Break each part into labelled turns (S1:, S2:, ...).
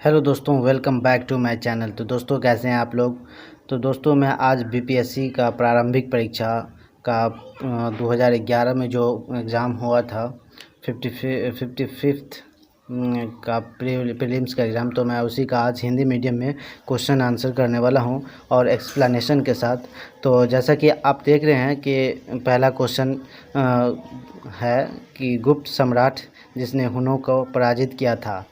S1: Hello दोस्तों, welcome back to my channel. तो दोस्तों कैसे हैं आप लोग। तो दोस्तों मैं आज बीपीएससी का प्रारंभिक परीक्षा का 2011 में जो एग्ज़ाम हुआ था 55th का प्रीलिम्स का एग्ज़ाम, तो मैं उसी का आज हिंदी मीडियम में क्वेश्चन आंसर करने वाला हूं और एक्सप्लेनेशन के साथ। तो जैसा कि आप देख रहे हैं कि पहला क्वेश्चन है कि गुप्त सम्राट जिसने हुनों को पराजित किया था।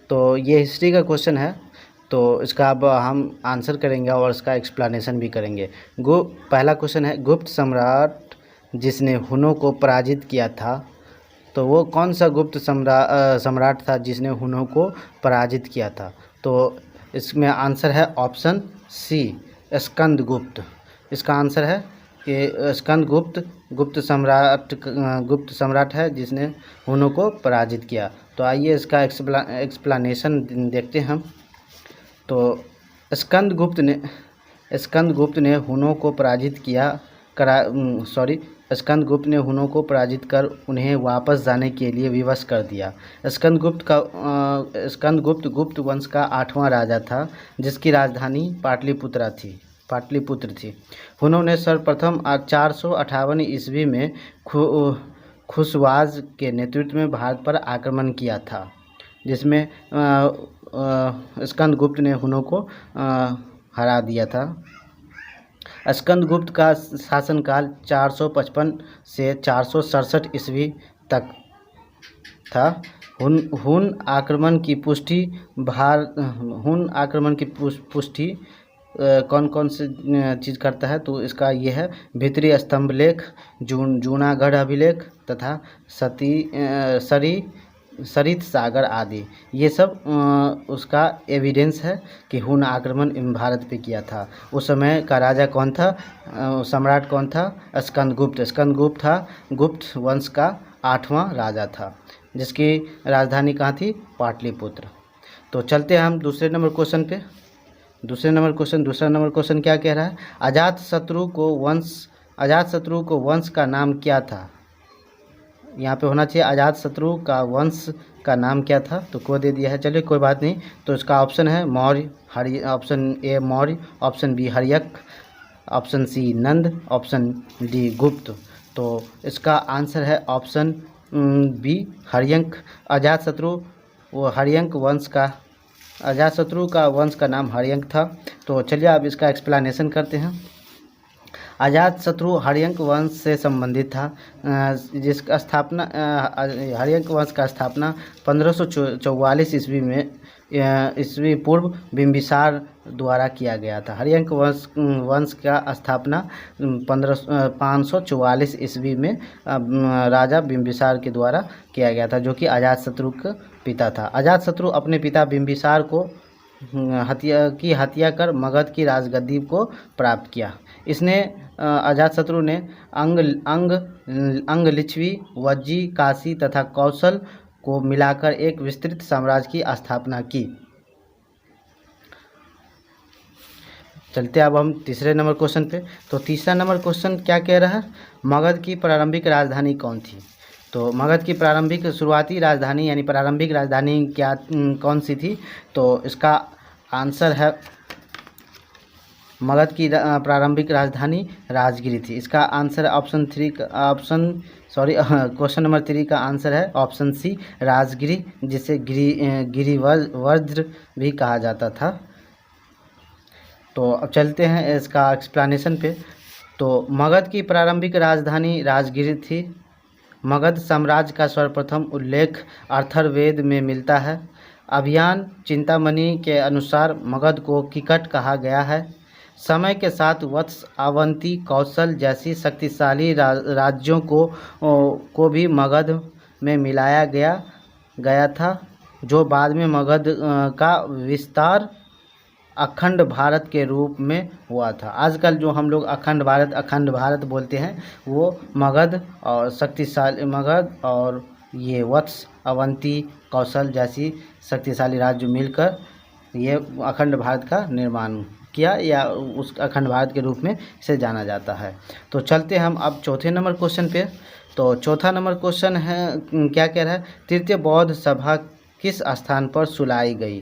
S1: तो ये हिस्ट्री का क्वेश्चन है, तो इसका अब हम आंसर करेंगे और इसका एक्सप्लेनेशन भी करेंगे। पहला क्वेश्चन है, गुप्त सम्राट जिसने हुनों को पराजित किया था। तो वो कौन सा गुप्त सम्राट था जिसने हुनों को पराजित किया था। तो इसमें आंसर है ऑप्शन सी, स्कंदगुप्त। इसका आंसर है कि स्कंदगुप्त गुप्त सम्राट है जिसने हुनों को पराजित किया। तो आइए इसका एक्सप्लेनेशन देखते हैं हम। तो स्कंदगुप्त ने हुनों को पराजित कर उन्हें वापस जाने के लिए विवश कर दिया। स्कंदगुप्त गुप्त वंश का 8वां राजा था जिसकी राजधानी पाटलिपुत्र थी। हुनों ने सर्वप्रथम 458 ईस्वी में खुशवाज के नेतृत्व में भारत पर आक्रमण किया था, जिसमें स्कंदगुप्त ने हुनों को हरा दिया था। स्कंदगुप्त का शासनकाल 455 से 467 ईस्वी तक था। हुन आक्रमण की पुष्टि कौन कौन से चीज़ करता है, तो इसका ये है भीतरी स्तंभ लेख, जूनागढ़ अभिलेख तथा सरित सागर आदि। ये सब उसका एविडेंस है कि हुन आक्रमण भारत पे किया था। उस समय का राजा कौन था, सम्राट कौन था? स्कंदगुप्त था। गुप्त वंश का 8वां राजा था जिसकी राजधानी कहाँ थी? पाटलिपुत्र। तो चलते हैं हम दूसरे नंबर क्वेश्चन पे। दूसरा नंबर क्वेश्चन क्या कह रहा है? अजातशत्रु को वंश का नाम क्या था? यहाँ पे होना चाहिए अजातशत्रु का वंश का नाम क्या था, तो को दे दिया है। चलिए कोई बात नहीं। तो इसका ऑप्शन है Maurya, option A Maurya, option B Haryanka, option C Nanda, option D Gupta. तो इसका आंसर है ऑप्शन बी हर्यक। अजातशत्रु का वंश का नाम हर्यक था। तो चलिए अब इसका एक्सप्लेनेशन करते हैं। अजातशत्रु हर्यक वंश से संबंधित था, जिसका स्थापना हर्यक वंश का स्थापना 1544 ईस्वी पूर्व बिंबिसार द्वारा किया गया था। हर्यक वंश का स्थापना 544 ईस्वी में राजा बिंबिसार के द्वारा किया गया था, जो कि अजातशत्रु का पिता था। अजातशत्रु अपने पिता बिंबिसार को हत्या कर मगध की राजगद्दी को प्राप्त किया। इसने अजातशत्रु ने अंग लिच्छवी, वज्जी, काशी तथा कौशल को मिलाकर एक विस्तृत साम्राज्य की स्थापना की। चलते अब हम तीसरे नंबर क्वेश्चन पे। तो तीसरा नंबर क्वेश्चन क्या कह रहा है? मगध की प्रारंभिक राजधानी कौन थी? तो मगध की शुरुआती राजधानी यानी प्रारंभिक राजधानी क्या कौन सी थी? तो इसका आंसर है मगध की प्रारंभिक राजधानी राजगिरी थी। इसका आंसर क्वेश्चन नंबर 3 का आंसर है ऑप्शन सी राजगिरी, जिसे गिरिवज्र भी कहा जाता था। तो अब चलते हैं इसका एक्सप्लेनेशन पे। तो मगध की प्रारंभिक राजधानी राजगिरी थी। मगध साम्राज्य का सर्वप्रथम उल्लेख अथर्ववेद में मिलता है। अभियान चिंतामणि के अनुसार मगध को किकट कहा गया है। समय के साथ वत्स, अवंती, कौशल जैसी शक्तिशाली राज्यों को भी मगध में मिलाया गया था, जो बाद में मगध का विस्तार अखंड भारत के रूप में हुआ था। आजकल जो हम लोग अखंड भारत बोलते हैं, वो मगध और ये वत्स, अवंती, कौशल जैसी शक्तिशाली राज्य मिलकर ये अखंड भारत का निर्माण किया, या उस अखंड भारत के रूप में इसे जाना जाता है। तो चलते हम अब चौथे नंबर क्वेश्चन पे। तो चौथा नंबर क्वेश्चन है क्या कह रहा है? तृतीय बौद्ध सभा किस स्थान पर सुलाई गई?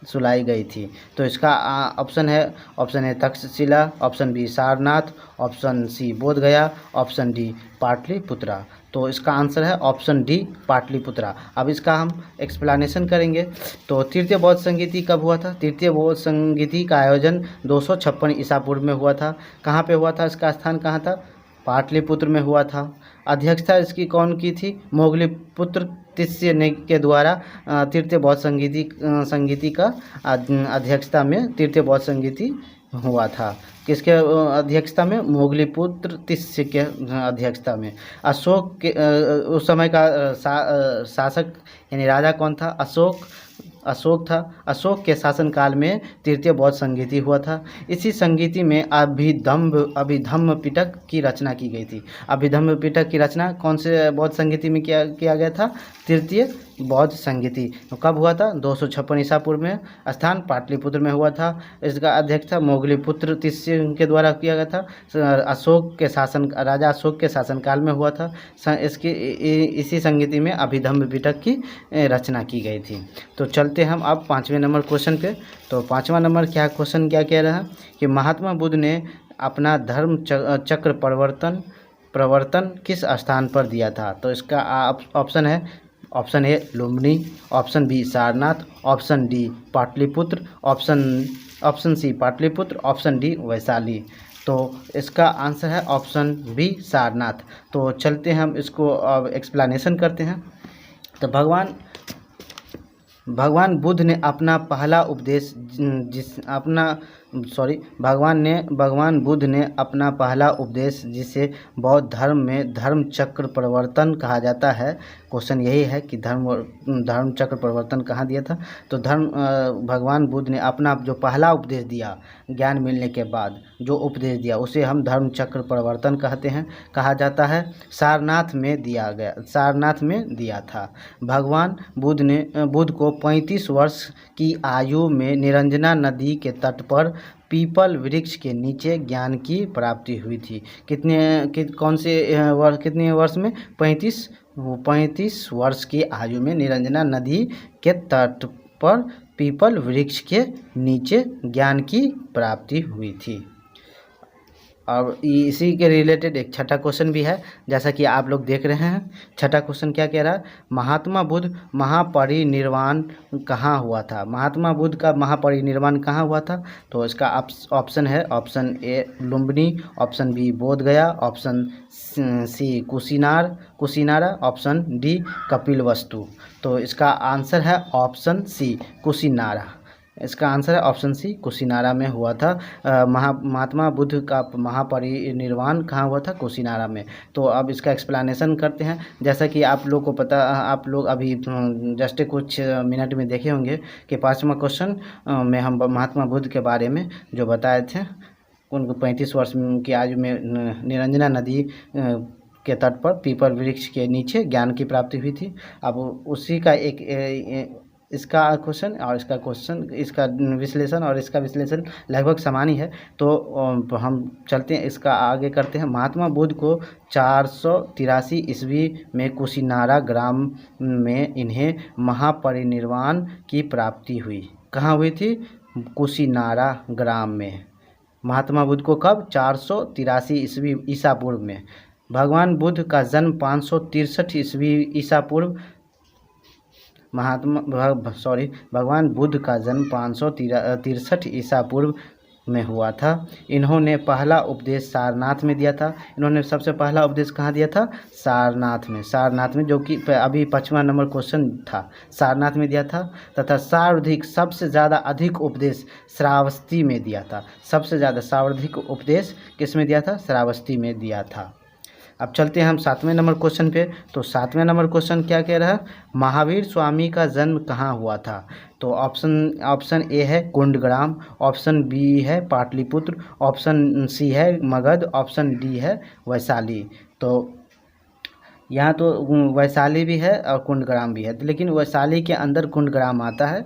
S1: सुलाई गई थी। तो इसका ऑप्शन है Taxila, option B Sarnath, option C Bodhgaya, option D Pataliputra. तो इसका आंसर है ऑप्शन डी पाटलिपुत्रा। अब इसका हम एक्सप्लेनेशन करेंगे। तो तृतीय बौद्ध संगीति कब हुआ था? तृतीय बौद्ध संगीति का आयोजन 256 ईसा पूर्व में हुआ था। कहाँ पे हुआ था? इसका स्थान कहाँ था? पाटलिपुत्र में हुआ था। अध्यक्षता इसकी कौन की थी? मोगलीपुत्र तिस्य ने के द्वारा तृतीय बौद्ध संगीति का अध्यक्षता में तृतीय बौद्ध संगीति हुआ था। किसके अध्यक्षता में? मोगलीपुत्र तिस्य के अध्यक्षता में। अशोक के उस समय का शासक यानी राजा कौन था? अशोक था। अशोक के शासनकाल में तृतीय बौद्ध संगीति हुआ था। इसी संगीति में अभिधम्म पिटक की रचना की गई थी। अभिधम्म पिटक की रचना कौन से बौद्ध संगीति में किया गया था? तृतीय बौद्ध संगीति। कब हुआ था? 256 ईसा पूर्व में। स्थान पाटलिपुत्र में हुआ था। इसका अध्यक्ष था मोगलीपुत्र तिस्य के द्वारा किया गया था। राजा अशोक के शासनकाल में हुआ था। इसी संगीति में अभिधम्म पिटक की रचना की गई थी। तो चलते हम अब 5वें नंबर क्वेश्चन पे। तो 5वां नंबर क्वेश्चन क्या कह रहा है कि महात्मा बुद्ध ने अपना धर्म चक्र प्रवर्तन किस स्थान पर दिया था? तो इसका option A Lumbini, option B Sarnath, option D Pataliputra, option C Pataliputra, option D Vaishali. तो इसका आंसर है ऑप्शन बी सारनाथ। तो चलते हम इसको अब एक्सप्लेनेशन करते हैं। तो भगवान बुद्ध ने अपना पहला उपदेश भगवान बुद्ध ने अपना पहला उपदेश जिसे बौद्ध धर्म में धर्म चक्र प्रवर्तन कहा जाता है। क्वेश्चन यही है कि धर्म चक्र प्रवर्तन कहाँ दिया था? तो भगवान बुद्ध ने अपना जो पहला उपदेश दिया, ज्ञान मिलने के बाद जो उपदेश दिया, उसे हम धर्म चक्र प्रवर्तन कहा जाता है। सारनाथ में दिया था। भगवान बुद्ध को 35 वर्ष की आयु में निरंजना नदी के तट पर पीपल वृक्ष के नीचे ज्ञान की प्राप्ति हुई थी। कितने वर्ष में? 35 वर्ष की आयु में निरंजना नदी के तट पर पीपल वृक्ष के नीचे ज्ञान की प्राप्ति हुई थी। और इसी के रिलेटेड एक छठा क्वेश्चन भी है, जैसा कि आप लोग देख रहे हैं। छठा क्वेश्चन क्या कह रहा है? महात्मा बुद्ध महापरिनिर्वाण कहाँ हुआ था? महात्मा बुद्ध का महापरिनिर्वाण कहाँ हुआ था? तो इसका ऑप्शन है option A Lumbini, option B Bodhgaya, option C Kushinara, option D Kapilavastu. तो इसका आंसर है ऑप्शन सी कुशीनारा। इसका आंसर है ऑप्शन सी कुशीनारा में हुआ था। महात्मा बुद्ध का महापरिनिर्वाण कहाँ हुआ था? कुशीनारा में। तो अब इसका एक्सप्लेनेशन करते हैं। जैसा कि आप लोग को पता, आप लोग अभी जस्ट कुछ मिनट में देखे होंगे कि 5वां क्वेश्चन में हम महात्मा बुद्ध के बारे में जो बताए थे, उनको 35 वर्ष की आयु में निरंजना नदी के तट पर पीपल वृक्ष के नीचे ज्ञान की प्राप्ति हुई थी। अब उसी का इसका क्वेश्चन और इसका विश्लेषण और इसका विश्लेषण लगभग समान ही है। तो हम चलते हैं, इसका आगे करते हैं। महात्मा बुद्ध को 483 ईस्वी में कुशीनारा ग्राम में इन्हें महापरिनिर्वाण की प्राप्ति हुई। कहाँ हुई थी? कुशीनारा ग्राम में। महात्मा बुद्ध को कब? 483 ईसा पूर्व में। भगवान बुद्ध का जन्म 563 ईसा पूर्व भगवान बुद्ध का जन्म 563 ईसा पूर्व में हुआ था। इन्होंने पहला उपदेश सारनाथ में दिया था। इन्होंने सबसे पहला उपदेश कहाँ दिया था? सारनाथ में, जो कि अभी 5वां नंबर क्वेश्चन था, सारनाथ में दिया था। तथा सबसे ज़्यादा अधिक उपदेश श्रावस्ती में दिया था। सबसे ज़्यादा सर्वाधिक उपदेश किस में दिया था? श्रावस्ती में दिया था। अब चलते हैं हम 7वें नंबर क्वेश्चन पे। तो 7वें नंबर क्वेश्चन क्या कह रहा है? महावीर स्वामी का जन्म कहाँ हुआ था? तो ऑप्शन ए है कुंडग्राम, ऑप्शन बी है पाटलिपुत्र, ऑप्शन सी है मगध, ऑप्शन डी है वैशाली। तो यहाँ तो वैशाली भी है और कुंडग्राम भी है, लेकिन वैशाली के अंदर कुंडग्राम आता है।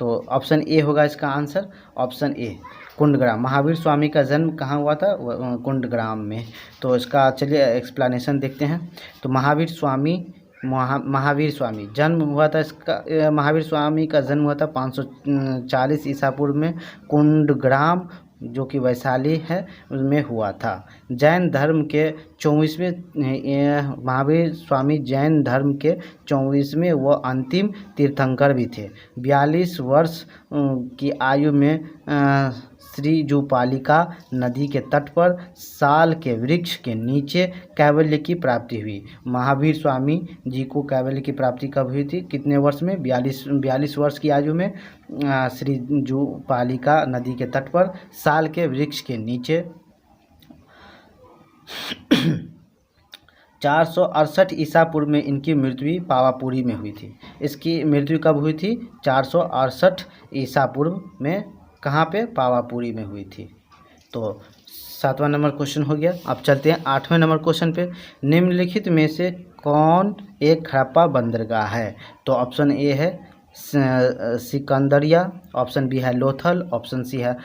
S1: तो ऑप्शन ए होगा इसका answer, option a Kundagram. Mahavir Swami का जन्म कहाँ हुआ था? कुंडग्राम में। तो इसका चलिए एक्सप्लेनेशन देखते हैं। तो महावीर स्वामी महावीर स्वामी जन्म हुआ था इसका, महावीर स्वामी का जन्म हुआ था 540 ईसा पूर्व में कुंडग्राम, जो कि वैशाली है, उसमें हुआ था। जैन धर्म के 24वें महावीर स्वामी जैन धर्म के 24वें व अंतिम तीर्थंकर भी थे। 42 वर्ष की आयु में श्री जुपालिका नदी के तट पर साल के वृक्ष के नीचे कैवल्य की प्राप्ति हुई। महावीर स्वामी जी को कैवल्य की प्राप्ति कब हुई थी, कितने वर्ष में? 42 वर्ष की आयु में श्री जुपालिका नदी के तट पर साल के वृक्ष के नीचे 468 ईसा पूर्व में इनकी मृत्यु पावापुरी में हुई थी। इसकी मृत्यु कब हुई थी? 468 ईसा पूर्व में। कहाँ पे? पावापुरी में हुई थी। तो 7वां नंबर क्वेश्चन हो गया। अब चलते हैं 8वें नंबर क्वेश्चन पे। निम्नलिखित में से कौन एक हड़प्पा बंदरगाह है? तो ऑप्शन ए है सिकंदरिया, ऑप्शन बी है लोथल, ऑप्शन सी है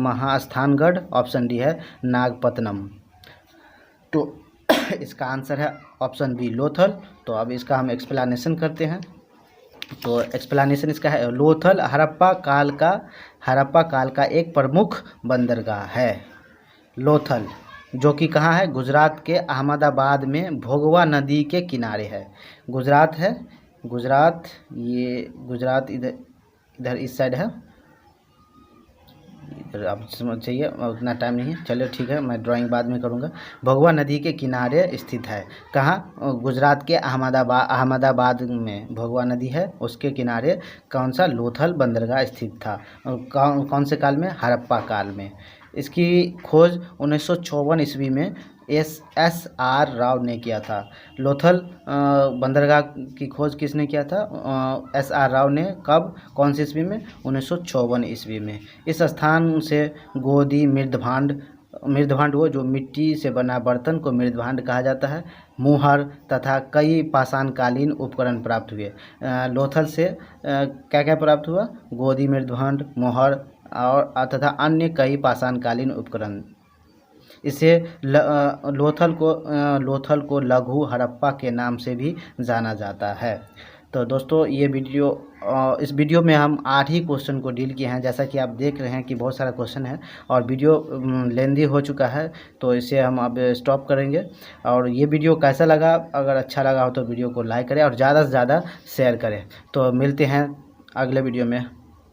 S1: महास्थानगढ़, ऑप्शन डी है नागपत्तनम। तो इसका आंसर है ऑप्शन बी लोथल। तो अब इसका हम एक्सप्लेनेशन करते हैं। तो एक्सप्लेनेशन इसका है, लोथल हड़प्पा काल का एक प्रमुख बंदरगाह है। लोथल जो कि कहाँ है? गुजरात के अहमदाबाद में भोगवा नदी के किनारे है। गुजरात है, ये गुजरात इधर इस साइड है। इधर आप समझ चाहिए, उतना टाइम नहीं है, चलिए ठीक है, मैं ड्राइंग बाद में करूँगा। भोगवा नदी के किनारे स्थित है। कहाँ? गुजरात के अहमदाबाद में भोगवा नदी है, उसके किनारे कौन सा? लोथल बंदरगाह स्थित था। कौन से काल में? हड़प्पा काल में। इसकी खोज 1954 ईस्वी में SR राव ने किया था। लोथल बंदरगाह की खोज किसने किया था? SR राव ने। कब? कौन सी ईस्वी में? 1954 ईस्वी में। इस स्थान से गोदी, मृदभांड वो जो मिट्टी से बना बर्तन को मृदभांड कहा जाता है, मुहर तथा कई पाषाणकालीन उपकरण प्राप्त हुए। लोथल से क्या क्या प्राप्त हुआ? गोदी, मृदभांड, मुहर और तथा अन्य कई पाषाणकालीन उपकरण। इसे लोथल को लघु हड़प्पा के नाम से भी जाना जाता है। तो दोस्तों इस वीडियो में हम 8 ही क्वेश्चन को डील किए हैं। जैसा कि आप देख रहे हैं कि बहुत सारा क्वेश्चन है और वीडियो लेंदी हो चुका है, तो इसे हम अब स्टॉप करेंगे। और ये वीडियो कैसा लगा? अगर अच्छा लगा हो तो वीडियो को लाइक करें और ज़्यादा से ज़्यादा शेयर करें। तो मिलते हैं अगले वीडियो में।